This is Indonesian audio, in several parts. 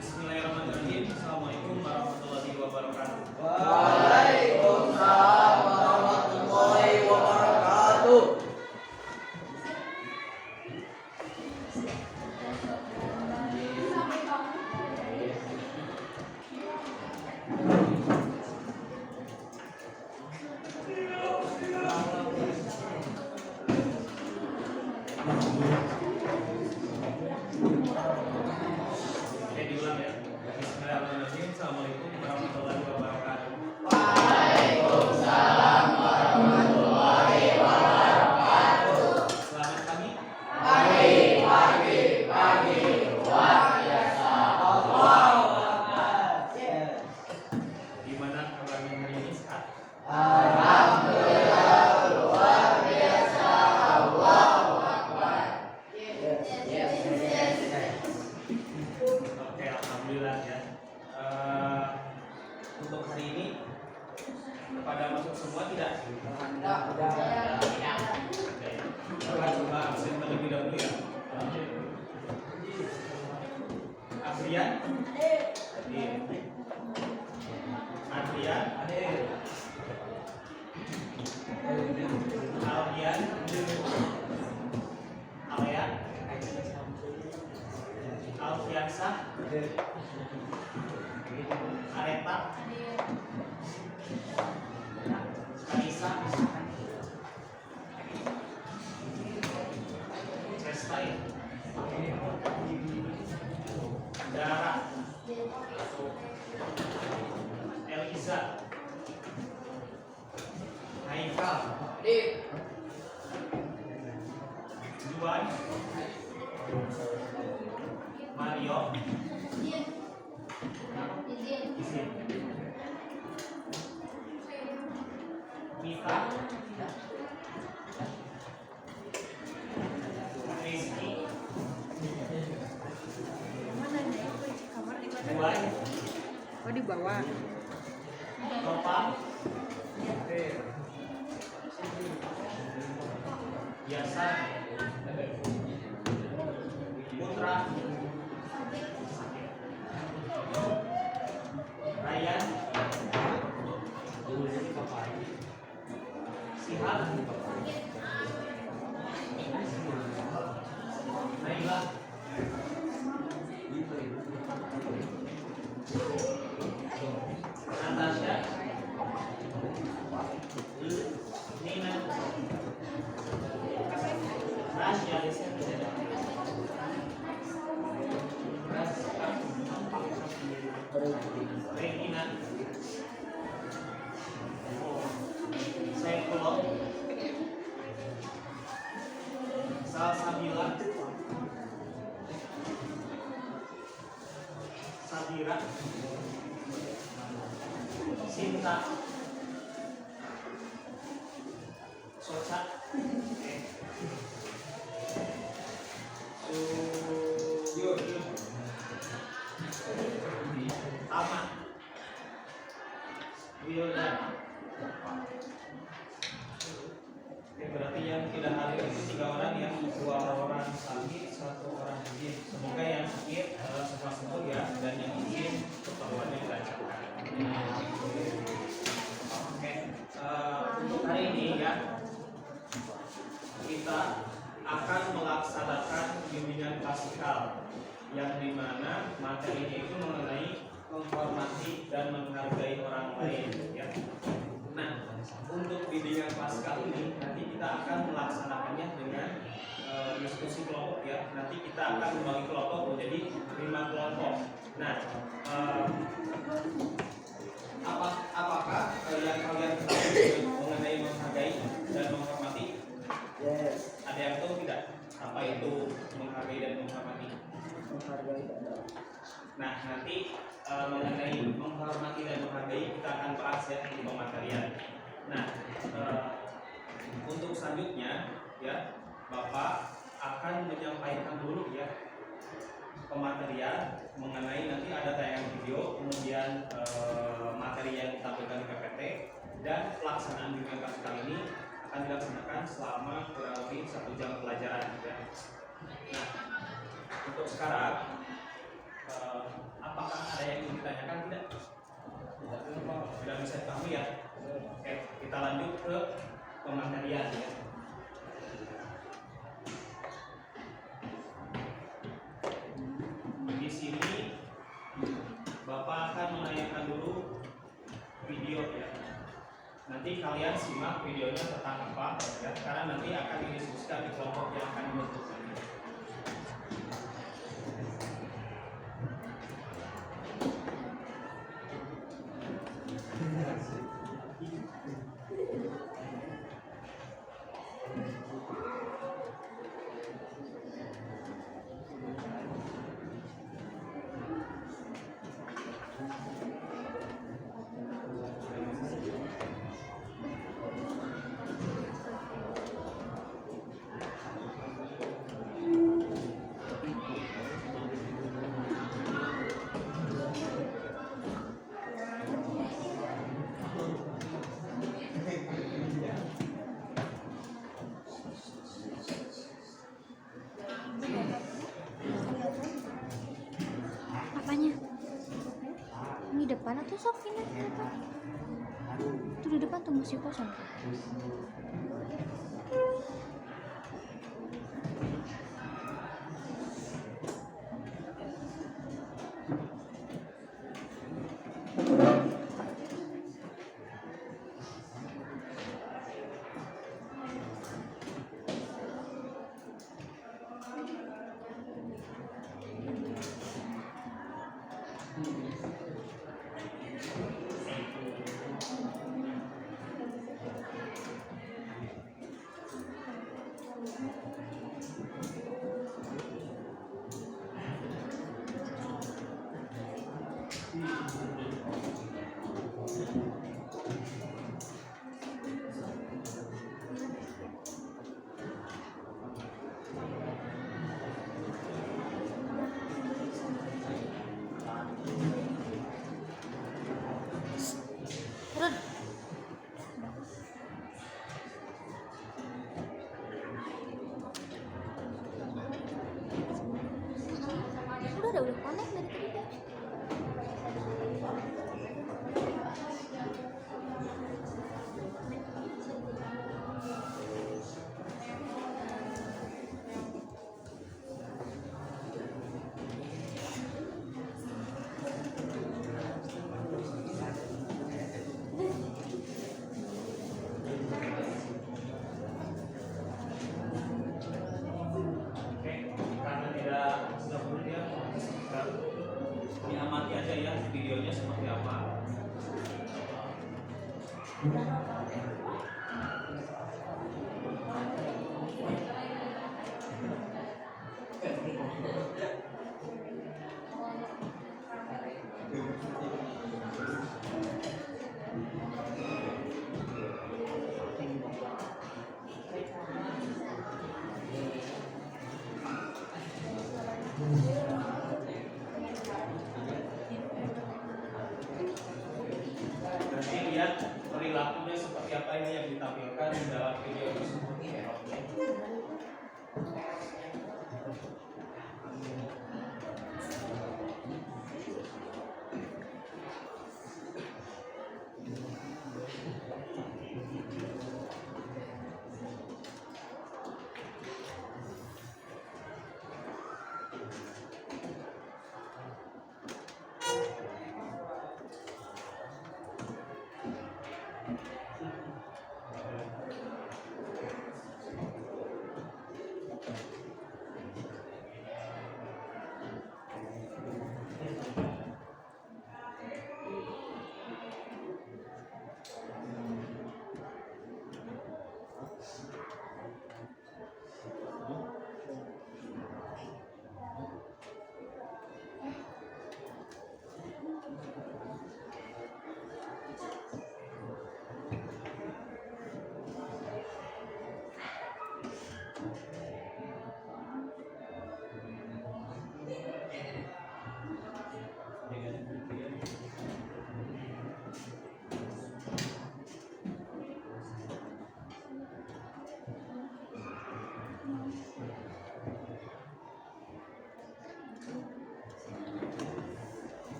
Bismillahirrahmanirrahim. Assalamualaikum warahmatullahi wabarakatuh. Waalaikumsalam warahmatullahi wabarakatuh. Oke, diulang ya. Bismillahirrahmanirrahim. Assalamualaikum warahmatullahi wabarakatuh. Waalaikumsalam warahmatullahi wabarakatuh. Selamat pagi. Pagi luar biasa. Allahu Akbar. Gimana kabarnya hari ini? Sehat? Alhamdulillah luar biasa. Allahu Akbar. Oke, alhamdulillah ya. Untuk hari ini pada masuk semua tidak? Kita coba absen terlebih dahulu ya. Afrian? Hadir. Adrian? Hadir. Aldian? Alea? Alfiansah? Areta? Kanisa? Restai? Dara? Eliza? Haikal? Juan? Mario? Izin. Mita? Rizky? Juan? Oh, di bawah. Topan? Biasa? Putra? Ryan? Sihab? Naila? Natasha? Nina? Rasya? Regina? Saifullah? Salsabila? Sabira? Sinta? Soca? Tama? Wildan? Oke, berarti yang tidak hadir itu 3 orang, yang 2 orang sakit, 1 orang izin. Semoga yang sakit semua sembuh ya, dan yang izin keperluannya dilancarkan. Oke, untuk hari ini ya, kita akan melaksanakan bimbingan klasikal yang dimana materinya itu mengenai menghormati dan menghargai orang lain ya. Nah, untuk bimbingan klasikal ini nanti kita akan melaksanakannya dengan diskusi kelompok ya. Nanti kita akan membagi kelompok menjadi 5 kelompok. Nah, apakah yang kalian ketahui mengenai menghargai dan menghormati? Yes. Ada yang tahu tidak apa itu menghargai dan menghormati? Menghargai adalah. Nah, nanti mengenai menghormati dan menghargai kita akan bahas ya di pematerian. Nah, untuk selanjutnya ya, Bapak akan menyampaikan dulu ya pematerian mengenai, nanti ada tayangan video, kemudian materi yang ditampilkan di PPT, dan pelaksanaan bimbingan klasikal ini akan dilaksanakan selama kurang lebih 1 jam pelajaran ya. Nah, untuk sekarang apa ditanyakan tidak? Sudah bisa dipahami ya? Oke, kita lanjut ke pematerian ya. Di sini Bapak akan menanyakan dulu video ya. Nanti kalian simak videonya tentang apa ya, karena nanti akan didiskusikan di kelompok yang akan dibentuk nanti. Apanya? Ini depan atau sok ini depan? Itu di depan tuh masih kosong. Turun. Udah connect dari tadi kan? Oke, karena tidak perlu dia diamati aja ya videonya seperti apa. Nanti lihat perilakunya seperti apa ini yang ditampilkan di dalam video tersebut.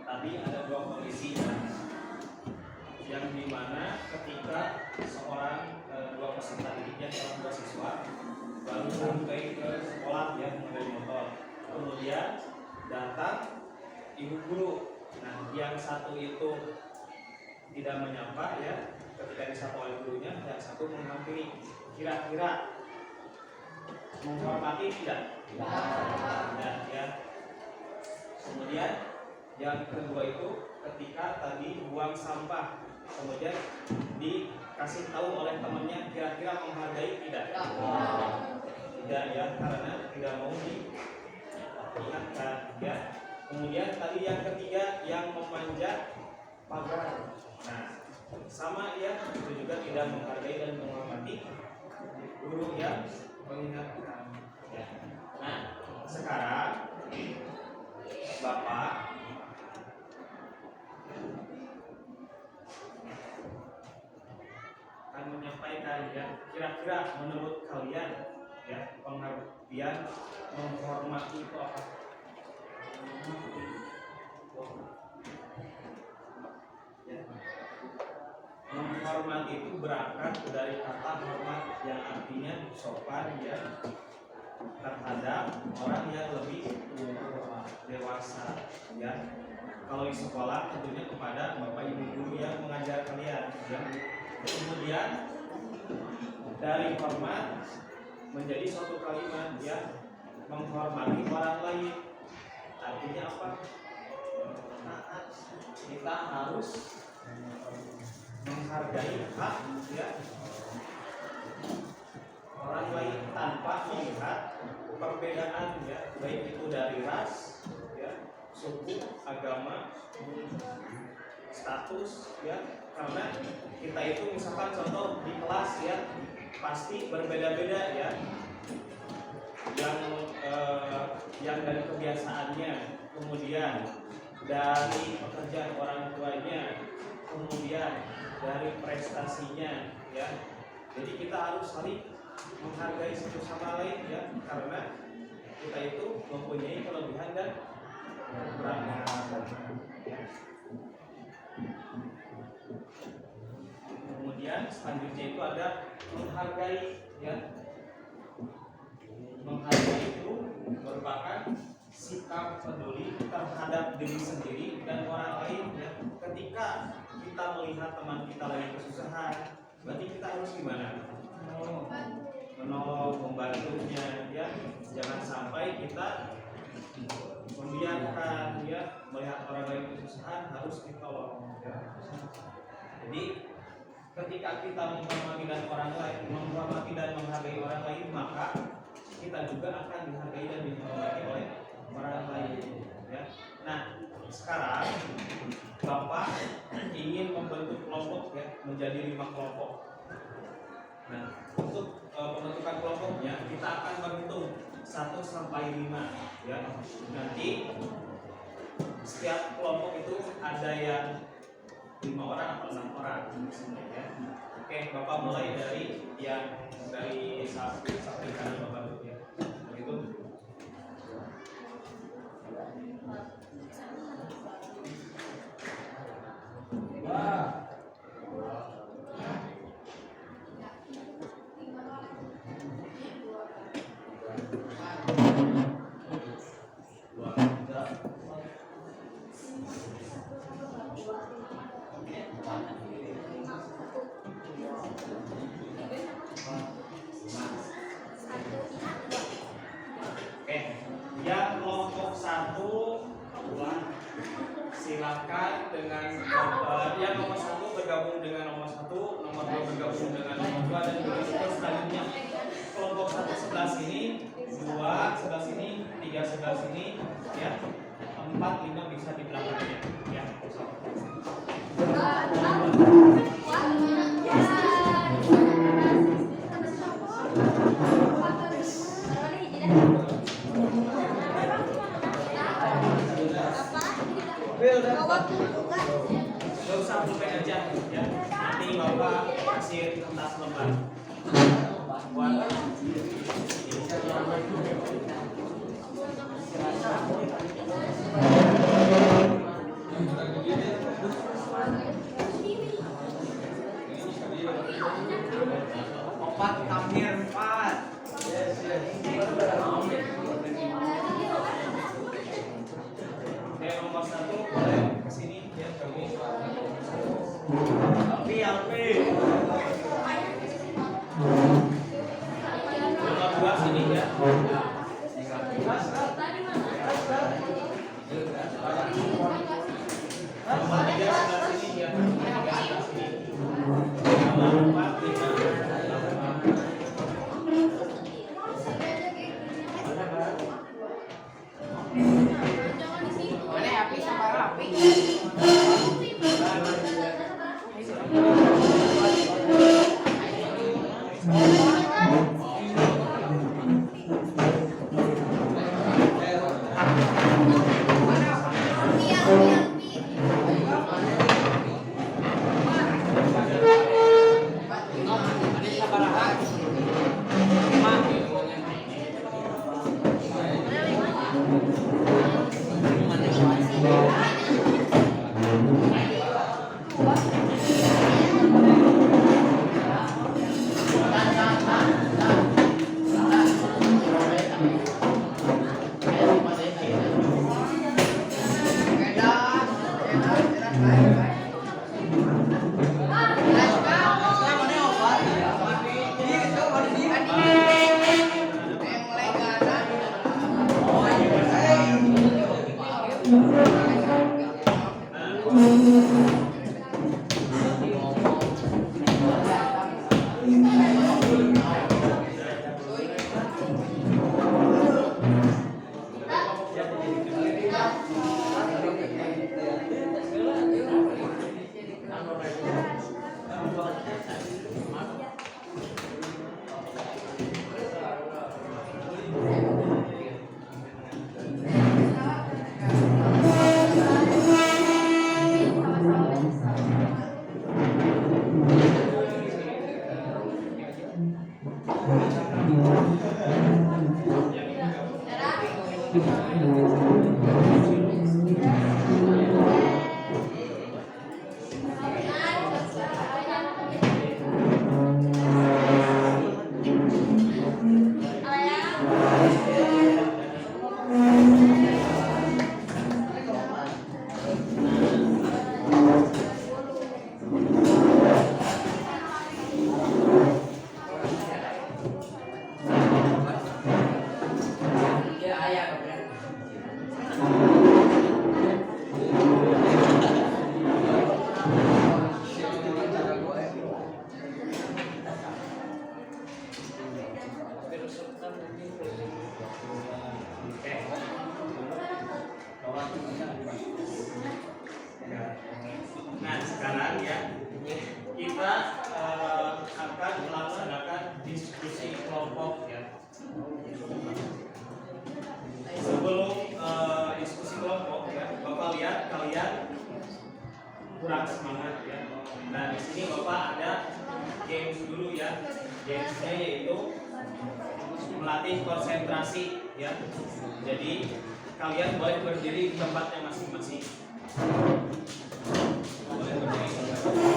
Tadi ada dua kondisi yang dimana ketika seorang dua peserta didiknya calon dua siswa baru sampai ke sekolah ya mengendarai motor, kemudian datang ibu guru. Nah, yang satu itu tidak menyapa ya ketika disapa oleh gurunya, yang satu menghampiri. Kira-kira menghormati tidak? Tidak ya. Kemudian yang kedua itu ketika tadi buang sampah, kemudian dikasih tahu oleh temannya, kira-kira menghargai tidak? Tidak ya, karena tidak mau diingatkan ya. Kemudian tadi yang ketiga yang memanjat pagar. Nah, sama ya, itu juga tidak menghargai dan menghormati guru yang mengingatkan ya. Nah, sekarang Bapak akan menyampaikan ya, kira-kira menurut kalian ya pengertian menghormati itu apa? Ya. hormat itu berangkat dari kata hormat yang artinya sopan ya terhadap orang yang lebih dewasa ya. Kalau di sekolah tentunya kepada bapak ibu guru yang mengajar kalian ya. Kemudian dari hormat menjadi suatu kalimat ya, menghormati orang lain. Artinya apa? Kita harus menghargai hak ya orang lain tanpa melihat perbedaan ya, baik itu dari ras ya, suku, agama, status ya. Karena kita itu misalkan contoh di kelas ya pasti berbeda-beda ya, yang dari kebiasaannya, kemudian dari pekerjaan orang tuanya, kemudian dari prestasinya ya. Jadi kita harus saling menghargai satu sama lain ya, karena kita itu mempunyai kelebihan dan kekurangan ya. Kemudian selanjutnya itu ada menghargai ya. Menghargai itu merupakan sikap peduli terhadap diri sendiri dan orang lain ya. Ketika kita melihat teman kita lagi kesusahan, berarti kita harus gimana? Menolong, membantunya ya. Jangan sampai kita membiarkan ya, melihat orang lain kesusahan harus ditolong ya. Jadi ketika kita menghormati dan menghargai orang lain, maka kita juga akan dihargai dan dihormati oleh orang lain ya. Nah, sekarang Bapak ingin membentuk kelompok ya, menjadi 5 kelompok. Nah, untuk pembentukan kelompoknya kita akan berhitung 1 sampai 5 ya. Nanti setiap kelompok itu ada yang 5 orang atau 6 orang ya. Oke, Bapak mulai dari samping kanan Bapak dulu ya. Begitu. Yang kelompok 1 silakan dengan yang nomor 1 bergabung dengan nomor 1, nomor 2 bergabung dengan nomor 2 dan begitu selanjutnya. Kelompok 1 sebelah sini, 2 sebelah sini, 3 sebelah sini ya. 4, 5 bisa di belakangnya ya. Gak usah pulpen aja ya. Nanti Bapak kasih kertas lembar buat opat kamir 4. Nomor 1 boleh kesini ya, kami Alpi nomor 2 sini ya. Nomor 3 sebelah sini ya. Nomor 4 Boleh api sama rapi. Nah sekarang ya kita akan melaksanakan diskusi kelompok ya. Sebelum diskusi kelompok ya, Bapak lihat kalian kurang semangat ya. Nah di sini Bapak ada games dulu ya. Gamesnya yaitu melatih konsentrasi ya. Jadi kalian boleh berdiri di tempatnya masing-masing. Boleh berdiri di tempatnya.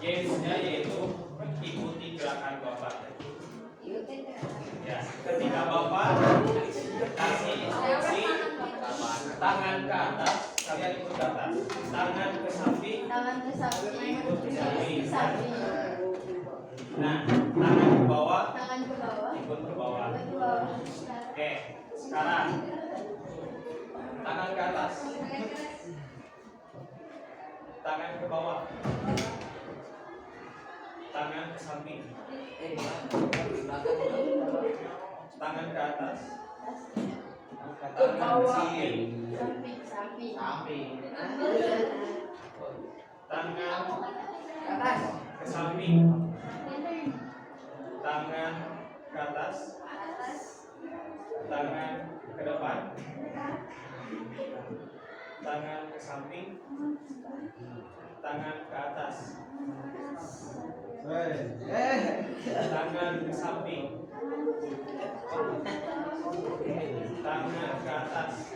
Gamesnya yaitu ikuti gerakan Bapak. Ya, ketika Bapak kasih instruksi tangan ke atas, kalian ikut ke atas. Tangan ke samping, ikut ke samping. Nah, tangan ke bawah, ikut ke bawah. Oke, sekarang tangan ke atas, tangan ke bawah, tangan ke samping, tangan ke atas, tangan ke samping, tangan ke samping, tangan ke atas, tangan ke depan, tangan ke samping, tangan ke atas, tangan ke samping, tangan ke atas,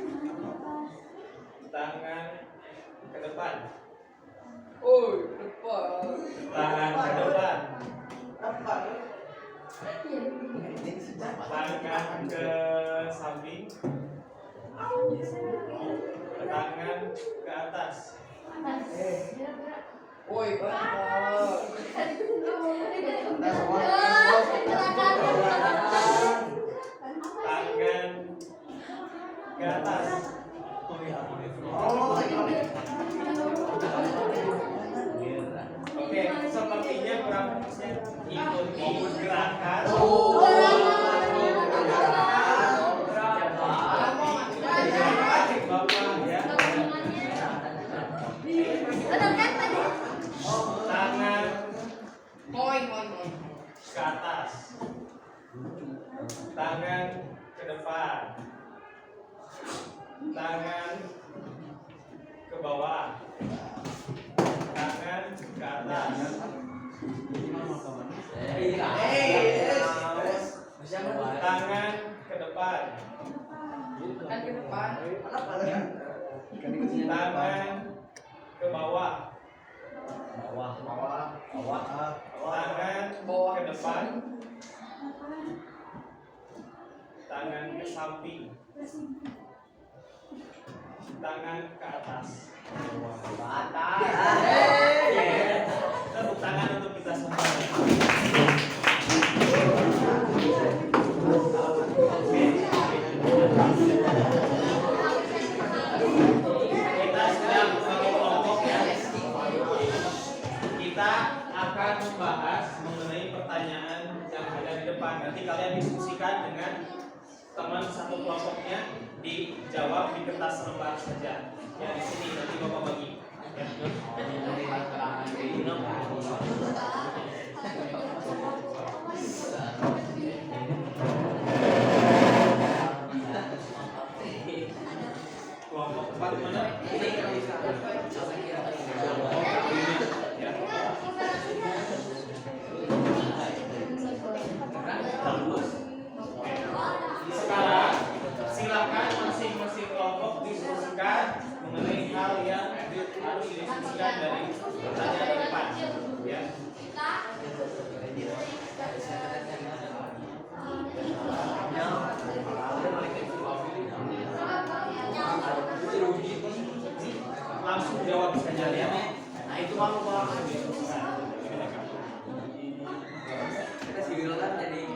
tangan ke depan, tangan ke depan, tangan ke samping, tangan ke atas, tangan ke atas. Oke, sepertinya kurang fokusnya ikuti gerakan. Bapak ya. Tangan ke atas, tangan ke depan, tangan ke bawah, tangan ke atas, tangan ke depan, Tangan ke bawah. Tangan ke depan. Tangan ke samping. Tangan ke atas. Tepuk tangan untuk kita semua. Kita sedang bagi kelompok ya. Kita akan membahas mengenai pertanyaan yang ada di depan. Nanti kalian diskusikan dengan teman satu kelompoknya, dijawab di kertas lembar saja. Ya di sini nanti Bapak bagi. Ya. Kelompok 4 mana? Ya. Sekarang silakan masing-masing kelompok diskusikan mengenai hal yang harus didiskusikan dari pertanyaan di depan. Ya. Langsung jawab saja ya. Nah itu mau kita silakan jadi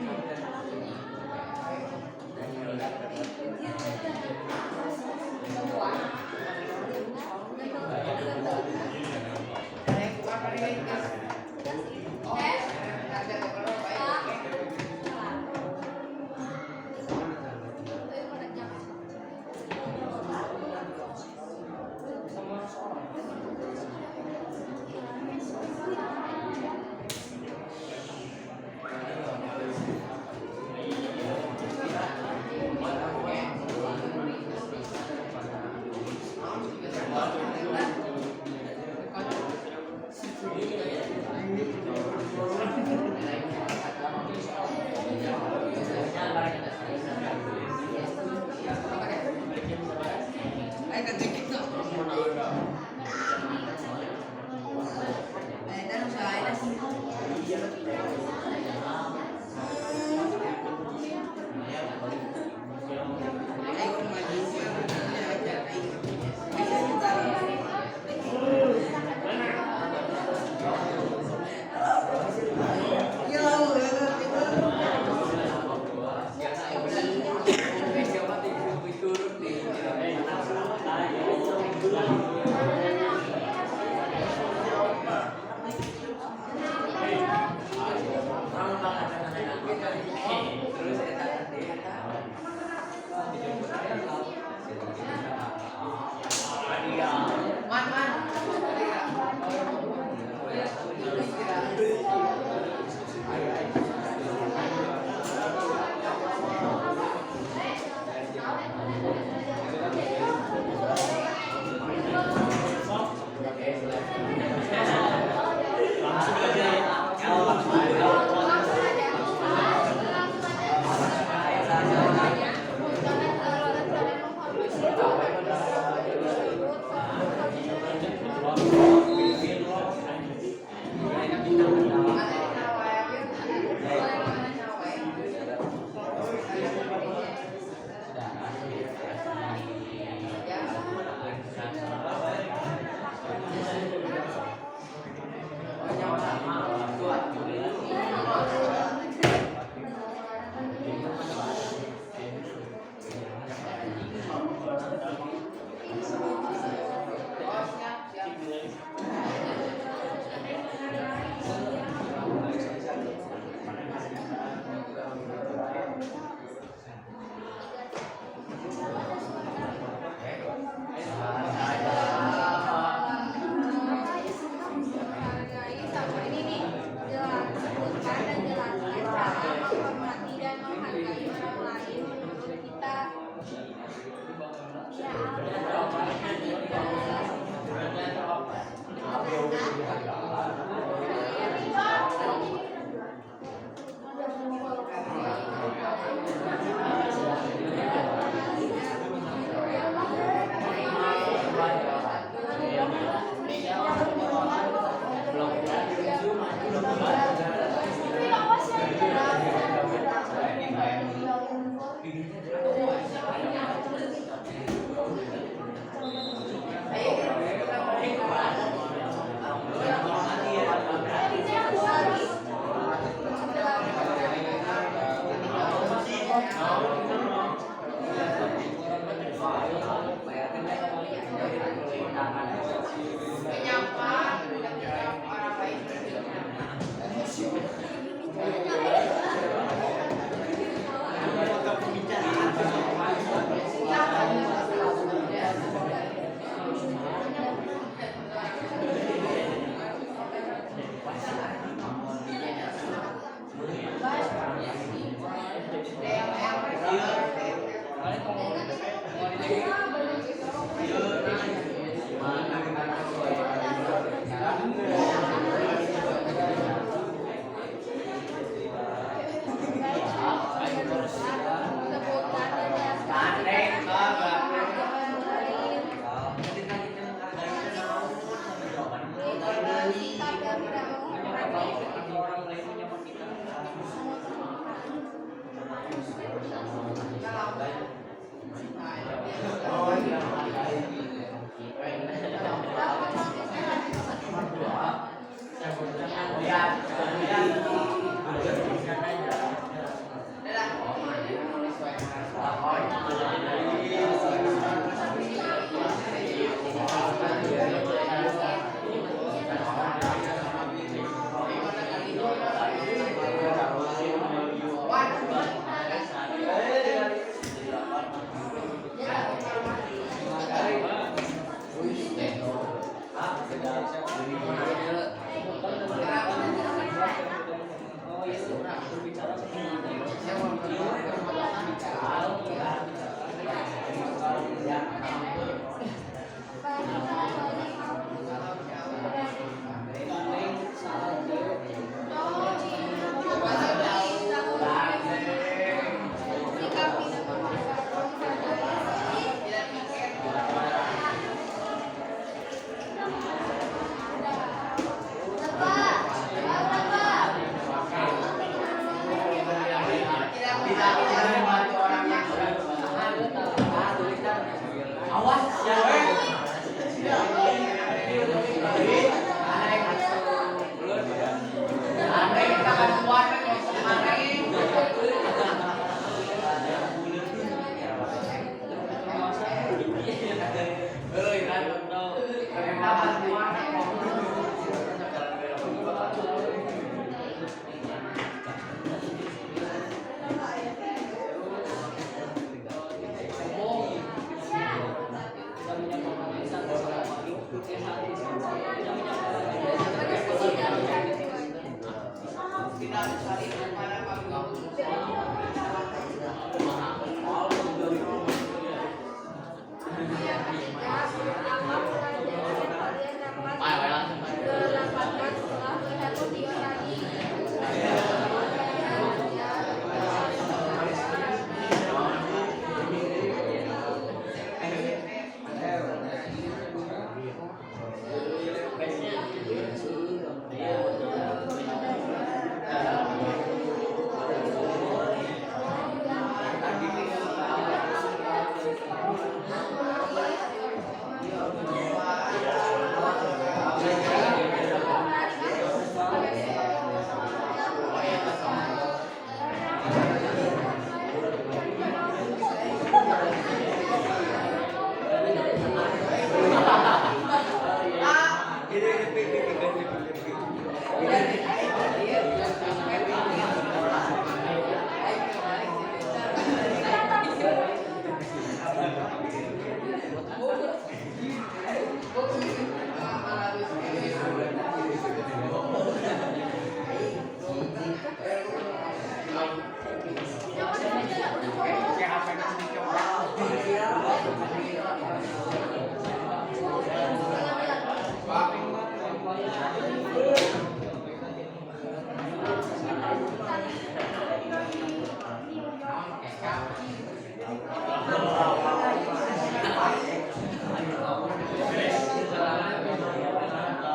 Menyapa orang lain.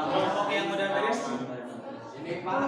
Kelompok yang udah beres ini Pak.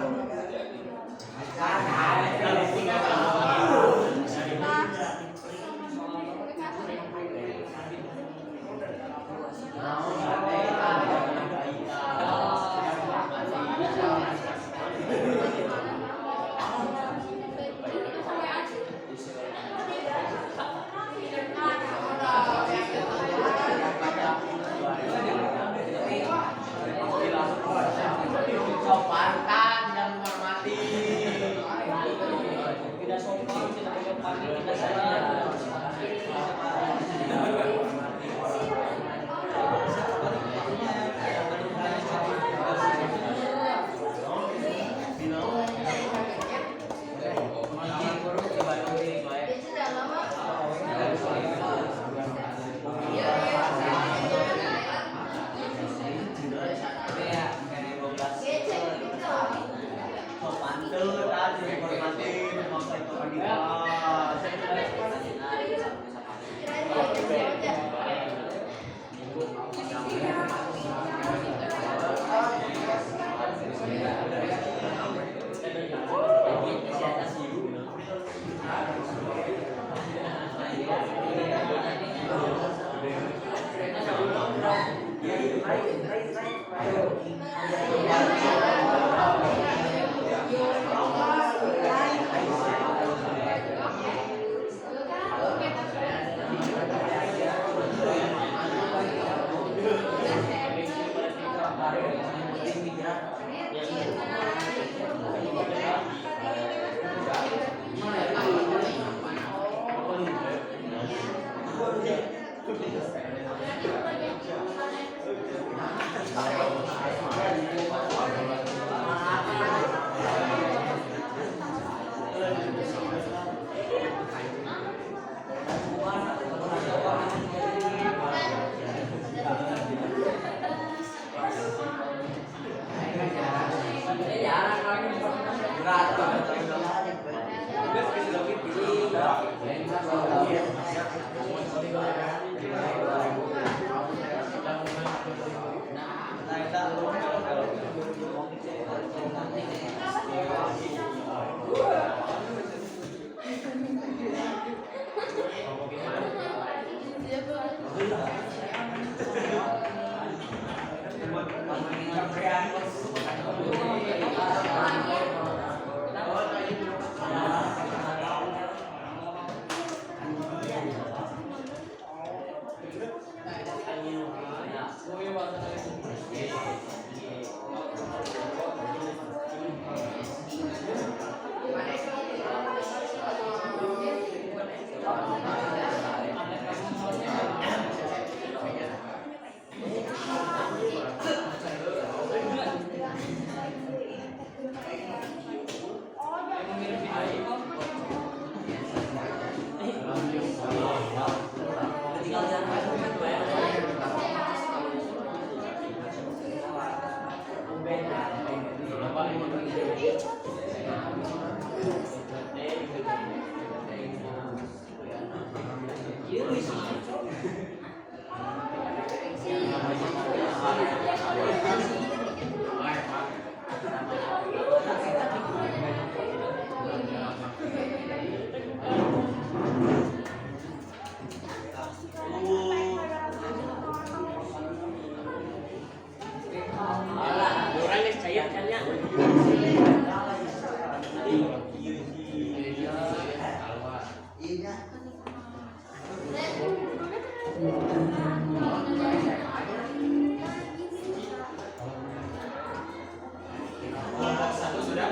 Kelompok 1 sudah,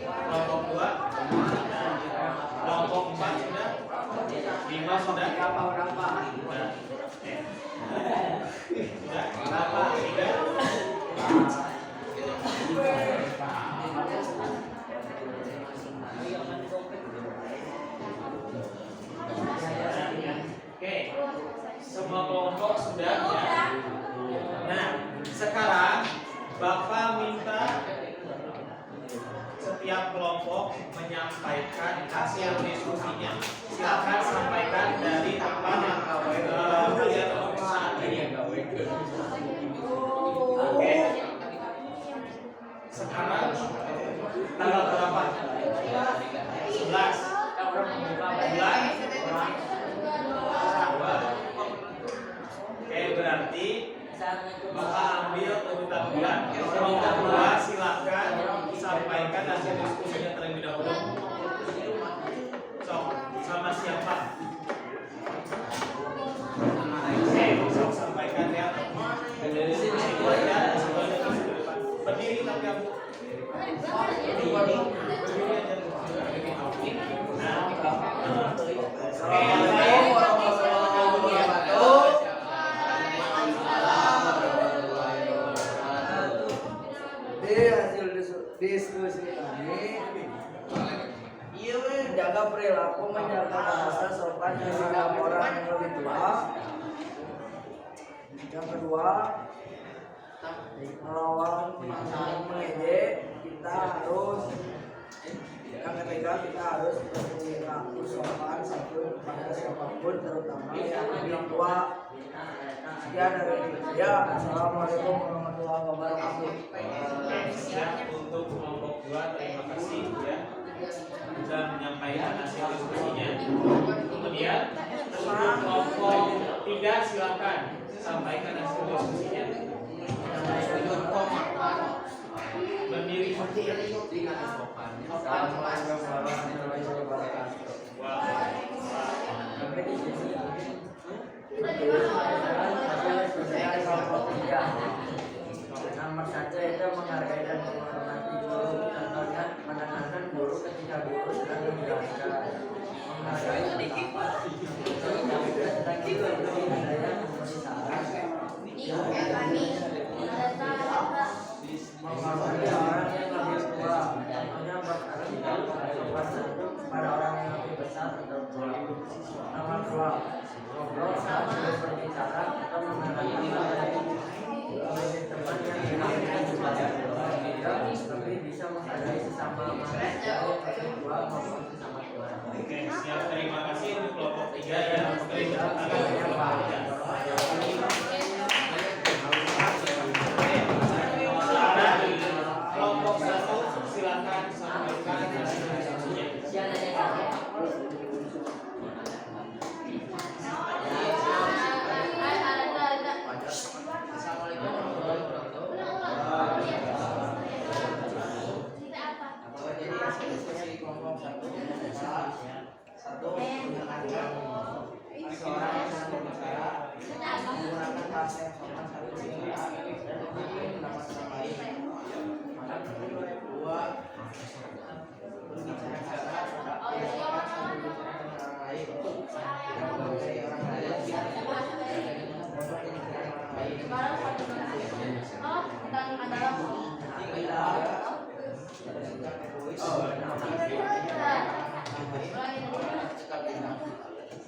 kelompok 2, kelompok 4 sudah, 5 sudah, berapa? Sudah, berapa? 3. Oke, semua kelompok sudah ya. Nah, sekarang Bapak minta setiap kelompok menyampaikan hasil diskusinya. Silakan sampaikan dari apa yang kalian saat ini. Oke. Sekarang tanggal berapa? 11. Bulan. Oke, berarti Bapak ambil urutan bulan. Urutan bulan silakan sampaikan hasil diskusinya terlebih dahulu. Sok, sama siapa? Oke, sok sampaikan ya. Dari sini ya, berdiri tapi kamu. Berdiri aja. Nah, diskusi ini jaga perilaku, menjaga bahasa sopan dan sikap orang yang lebih tua. Yang kedua, melawan mengejek, kita harus. Yang ketiga, kita harus berperilaku sopan santun kepada siapapun, terutama yang lebih tua. Sekian dari saya. Assalamualaikum warahmatullahi wabarakatuh. Siap untuk kelompok 2, terima kasih ya sudah menyampaikan hasil diskusinya. Kemudian untuk kelompok 3 silakan sampaikan hasil diskusinya. Oke, siap. Terima kasih untuk kelompok 3 ya. Beri tepuk tangan untuk kelompok 3. Sekarang kelompok 1 silakan sampaikan hasil diskusinya.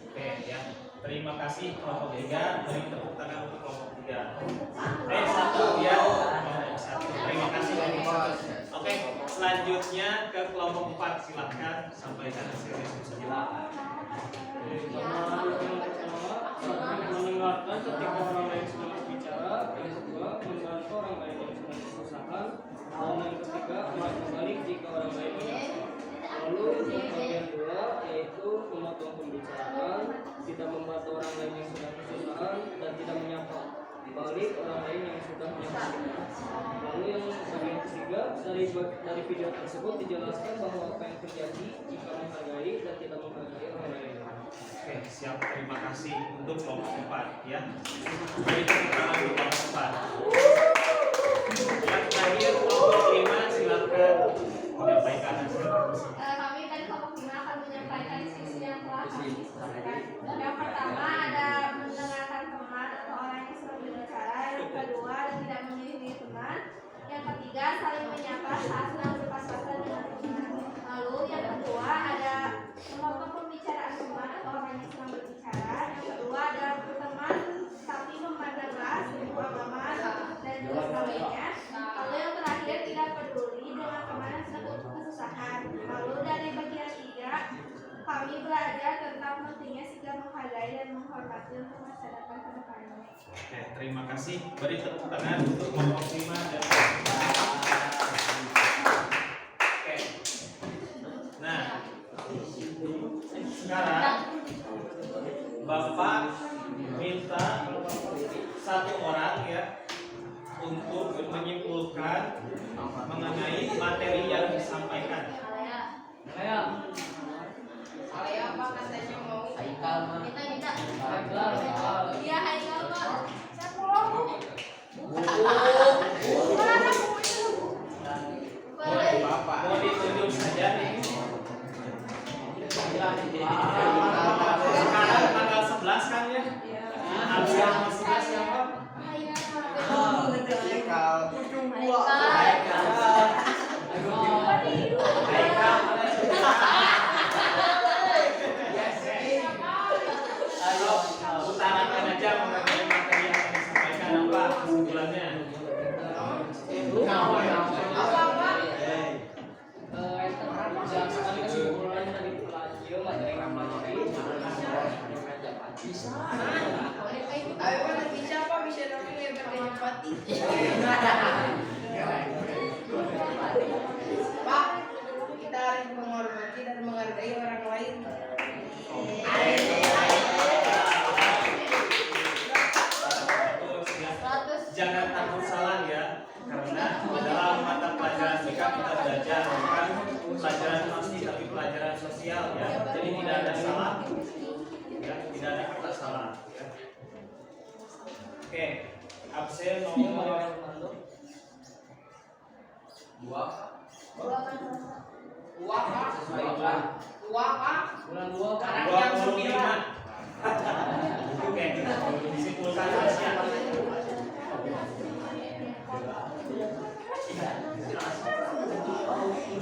Oke ya. Terima kasih kelompok 3. Beri tepuk tangan untuk kelompok 3. 1 ya. Kelompok 1. Terima kasih kelompok 1. Oke, selanjutnya ke kelompok 4. Silakan sampaikan hasil diskusinya. Mendengarkan ketika orang lain sedang berbicara. Yang kedua, membantu orang lain yang sedang kesusahan. Dan yang ketiga, amat berbalik jika orang lain menyapa. Lalu untuk bagian 2 yaitu memotong pembicaraan, tidak membantu orang lain yang sedang kesusahan dan tidak menyapa balik orang lain yang sudah menyapa. Lalu yang bagian ketiga, dari video tersebut dijelaskan bahwa apa yang terjadi jika menghargai dan tidak menghargai orang lain. Oke, siap. Terima kasih untuk kelompok 4 ya. Beri tepuk tangan untuk kelompok 4. Yang terakhir kelompok 5 silakan menyampaikan hasil diskusi. Kami dari kelompok 5 akan menyampaikan diskusi yang telah kami diskusikan. Yang pertama ada mendengarkan teman atau orang yang sedang berbicara. Yang kedua tidak memilih teman. Yang ketiga saling menyapa saat sedang berpapasan dengan teman. Lalu yang kedua ada memotong pembicaraan teman atau orang yang sedang berbicara. Yang kedua ada berteman tapi memandanglah suku agama dan juga sebagainya. Lalu yang terakhir tidak peduli dengan teman yang sedang kesusahan. Lalu dari bagian 3 kami belajar tentang pentingnya sikap menghargai dan menghormati untuk masyarakat ke depannya. Oke, terima kasih. Beri tepuk tangan untuk kelompok 5 dan Oke. Nah, sekarang Bapak minta satu orang ya untuk menyimpulkan mengenai materi yang disampaikan. Alea apa katanya mau? Kita iya Haikal Pak. Saya Mau ditunjuk saja nih. Sekarang tanggal 11 kan ya? Absen masih siapa? Utarakan aja mengenai materi yang akan disampaikan apa kesimpulannya. Sekali kesimpulan dari pelajaran materi yang bisa. Ayo kan bisa apa bisa namanya berkepati. Pak, kita harus menghormati dan menghargai orang lain. Jangan takut salah ya, karena dalam mata pelajaran jika kita belajar bukan pelajaran pasti tapi pelajaran sosial ya. Jadi tidak ada salah, ya, tidak ada kata salah. Ya. Oke, absen nomor 2. Bulan 2 Pak. 25. Oke, disimpulkan hasilnya.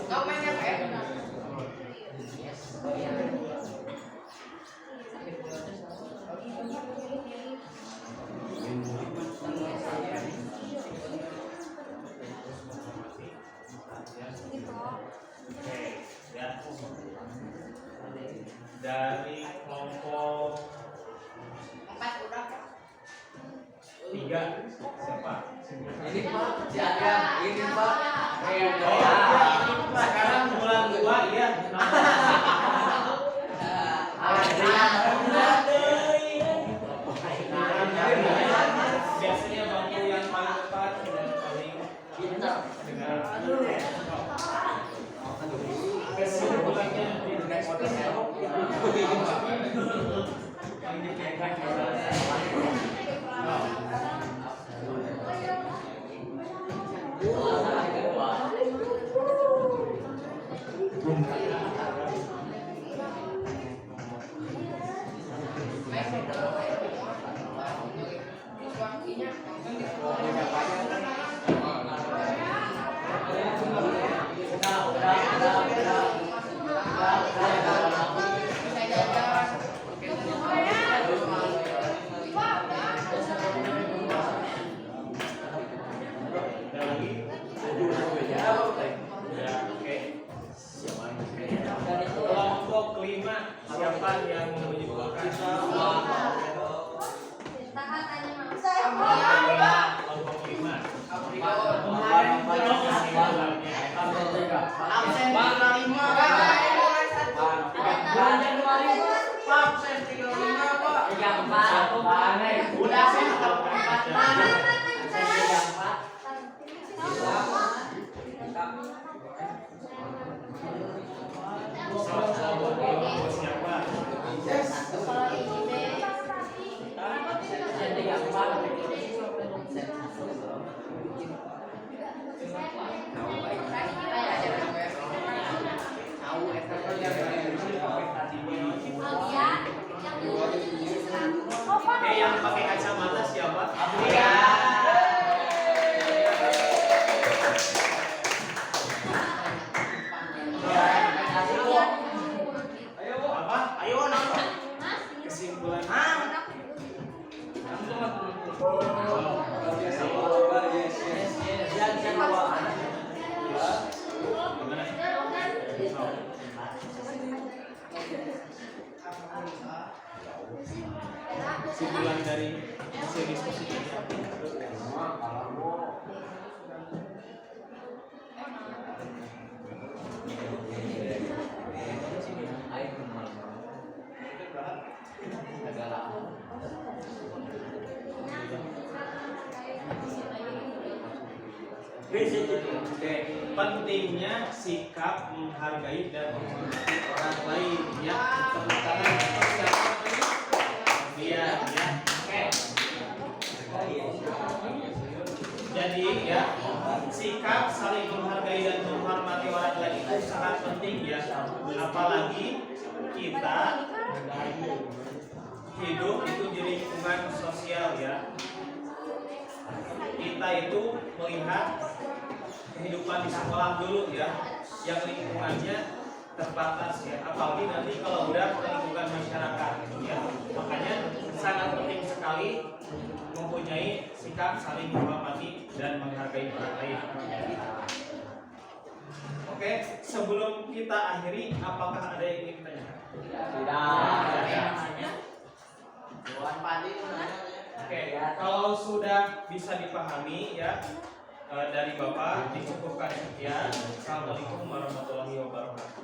Namanya Pak. Oke, ya. 3. Siapa? Ini Pak, ini Pak. Oh, ya. Sekarang bulan 2 ya. Biasanya bangku yang paling depan dan paling Pintar. dengan kesimpulannya di next kelompok kelima, siapa yang mau menyebutkan? Kelompok kelima. Absen 35 Pak. Bulan Januari Pak, absen 35 Pak. Yang Pak. Udah absen 4 Kelompok kelima siapa? Yang pakai kacamata siapa? Apa? Ayo nonton. Kesimpulan. Kesimpulan dari hasil diskusi ini. Oke, pentingnya sikap menghargai dan menghormati orang lain ya. Tepuk tangan untuk siapa tadi? Dia ya. Oke. Jadi ya, sikap saling menghargai dan menghormati orang lain itu sangat penting ya. Apalagi kita hidup itu di lingkungan sosial ya. Kita itu melihat kehidupan di sekolah dulu ya, yang lingkungannya terbatas ya, apalagi nanti kalau udah ke lingkungan masyarakat gitu ya. Makanya sangat penting sekali mempunyai sikap saling menghormati dan menghargai orang lain. Oke, sebelum kita akhiri, apakah ada yang ingin ditanyakan? Tidak. Oke, kalau sudah bisa dipahami ya dari Bapak dicukupkan sekian. Assalamualaikum warahmatullahi wabarakatuh.